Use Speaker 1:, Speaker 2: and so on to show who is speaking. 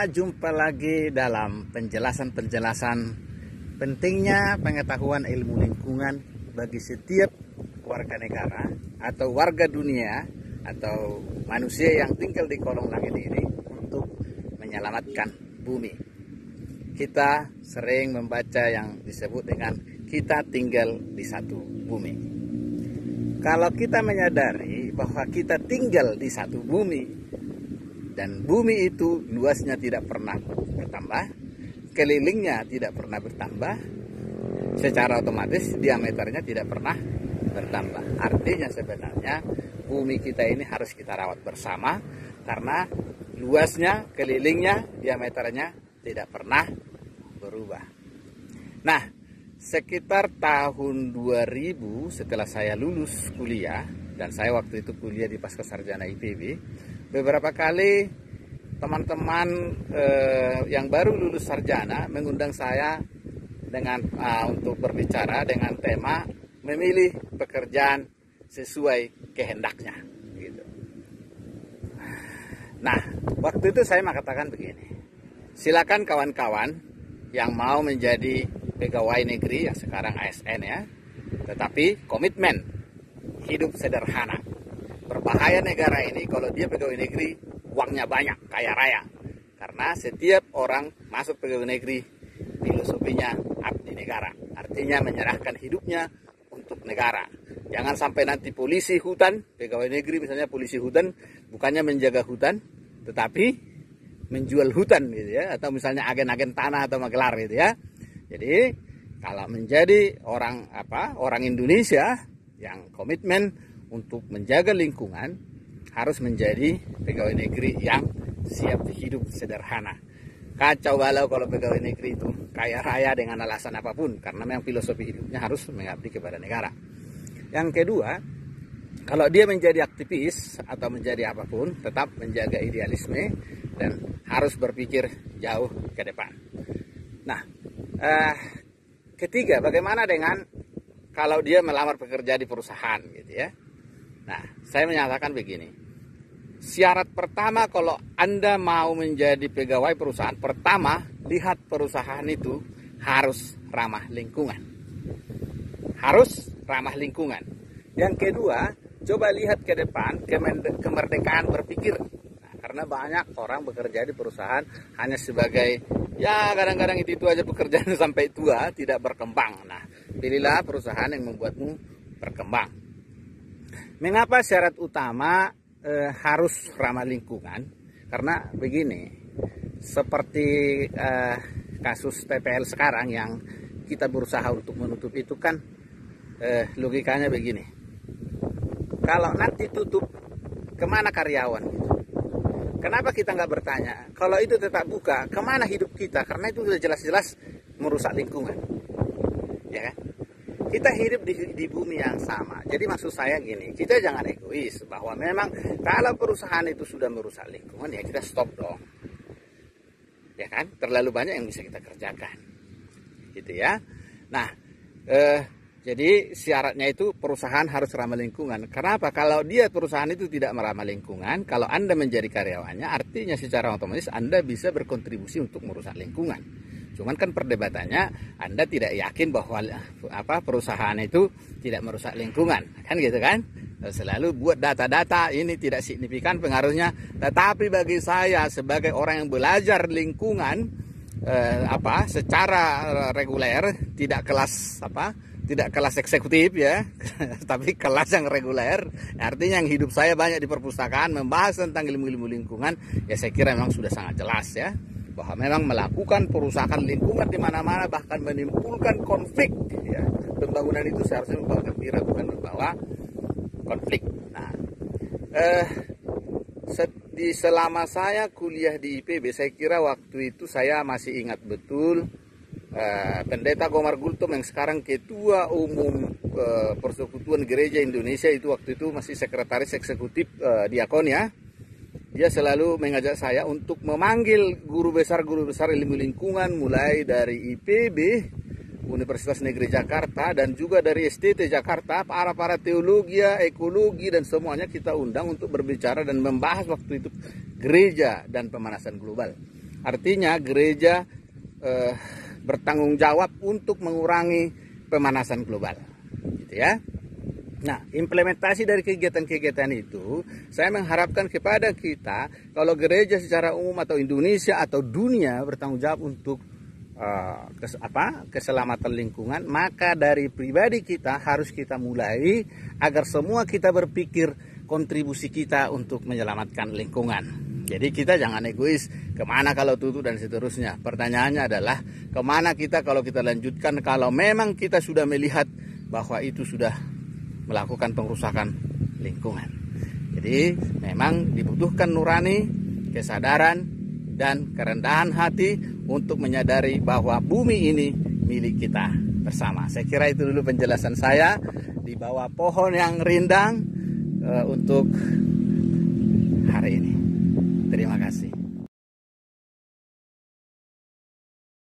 Speaker 1: jumpa lagi dalam penjelasan-penjelasan pentingnya pengetahuan ilmu lingkungan bagi setiap warga negara atau warga dunia atau manusia yang tinggal di kolong langit ini untuk menyelamatkan bumi. Kita sering membaca yang disebut dengan kita tinggal di satu bumi. Kalau kita menyadari bahwa kita tinggal di satu bumi dan bumi itu luasnya tidak pernah bertambah, kelilingnya tidak pernah bertambah, secara otomatis diameternya tidak pernah bertambah. Artinya sebenarnya bumi kita ini harus kita rawat bersama karena luasnya, kelilingnya, diameternya tidak pernah berubah. Nah, sekitar tahun 2000 setelah saya lulus kuliah, dan saya waktu itu kuliah di Pascasarjana IPB, beberapa kali teman-teman yang baru lulus sarjana mengundang saya dengan untuk berbicara dengan tema memilih pekerjaan sesuai kehendaknya gitu. Nah, waktu itu saya mengatakan begini, silakan kawan-kawan yang mau menjadi pegawai negeri yang sekarang ASN ya, tetapi komitmen hidup sederhana. Berbahaya negara ini kalau dia pegawai negeri uangnya banyak, kaya raya. Karena setiap orang masuk pegawai negeri filosofinya abdi negara. Artinya menyerahkan hidupnya untuk negara. Jangan sampai nanti polisi hutan, pegawai negeri misalnya polisi hutan, bukannya menjaga hutan, tetapi menjual hutan gitu ya, atau misalnya agen-agen tanah atau magelar gitu ya. Jadi kalau menjadi orang Indonesia yang komitmen untuk menjaga lingkungan harus menjadi pegawai negeri yang siap hidup sederhana. Kacau balau kalau pegawai negeri itu kaya raya dengan alasan apapun, karena memang filosofi hidupnya harus mengabdi kepada negara. Yang kedua, kalau dia menjadi aktivis atau menjadi apapun, tetap menjaga idealisme dan harus berpikir jauh ke depan. Nah, ketiga, bagaimana dengan kalau dia melamar pekerja di perusahaan gitu ya. Nah, saya menyatakan begini. Syarat pertama kalau Anda mau menjadi pegawai perusahaan, pertama, lihat perusahaan itu harus ramah lingkungan. Harus ramah lingkungan. Yang kedua, coba lihat ke depan kemerdekaan berpikir. Nah, karena banyak orang bekerja di perusahaan hanya sebagai ya kadang-kadang itu aja pekerjaan sampai tua, tidak berkembang. Nah, pilihlah perusahaan yang membuatmu berkembang. Mengapa syarat utama harus ramah lingkungan? Karena begini, seperti kasus TPL sekarang yang kita berusaha untuk menutup itu kan logikanya begini. Kalau nanti tutup, kemana karyawan? Kenapa kita nggak bertanya? Kalau itu tetap buka, kemana hidup kita? Karena itu sudah jelas-jelas merusak lingkungan, ya kan? Kita hidup di bumi yang sama. Jadi maksud saya gini, kita jangan egois bahwa memang kalau perusahaan itu sudah merusak lingkungan ya kita stop dong, ya kan? Terlalu banyak yang bisa kita kerjakan, gitu ya. Nah, jadi syaratnya itu perusahaan harus ramah lingkungan. Kenapa? Kalau dia perusahaan itu tidak meramah lingkungan, kalau Anda menjadi karyawannya, artinya secara otomatis Anda bisa berkontribusi untuk merusak lingkungan. Cuman kan perdebatannya Anda tidak yakin bahwa perusahaan itu tidak merusak lingkungan, kan gitu kan? Selalu buat data-data ini tidak signifikan pengaruhnya. Tetapi bagi saya sebagai orang yang belajar lingkungan secara reguler, tidak kelas eksekutif ya, tapi kelas yang reguler. Artinya yang hidup saya banyak di perpustakaan membahas tentang ilmu-ilmu lingkungan, ya saya kira memang sudah sangat jelas ya, bahwa memang melakukan perusakan lingkungan di mana-mana bahkan menimbulkan konflik ya. Pembangunan itu seharusnya membawa gembira bukan membawa konflik. Nah, selama saya kuliah di IPB, saya kira waktu itu saya masih ingat betul Pendeta Gomar Gultom yang sekarang Ketua Umum Persekutuan Gereja Indonesia, itu waktu itu masih sekretaris eksekutif Diakonia. Dia selalu mengajak saya untuk memanggil guru besar ilmu lingkungan mulai dari IPB, Universitas Negeri Jakarta, dan juga dari STT Jakarta, para teologi, ekologi, dan semuanya kita undang untuk berbicara dan membahas waktu itu gereja dan pemanasan global. Artinya gereja bertanggung jawab untuk mengurangi pemanasan global, gitu ya. Nah, implementasi dari kegiatan-kegiatan itu, saya mengharapkan kepada kita, kalau gereja secara umum atau Indonesia atau dunia bertanggung jawab untuk keselamatan lingkungan, maka dari pribadi kita harus kita mulai agar semua kita berpikir kontribusi kita untuk menyelamatkan lingkungan. Jadi kita jangan egois, kemana kalau tutup dan seterusnya. Pertanyaannya adalah, kemana kita kalau kita lanjutkan, kalau memang kita sudah melihat bahwa itu sudah melakukan pengrusakan lingkungan. Jadi memang dibutuhkan nurani, kesadaran, dan kerendahan hati untuk menyadari bahwa bumi ini milik kita bersama. Saya kira itu dulu penjelasan saya di bawah pohon yang rindang untuk hari ini. Terima kasih.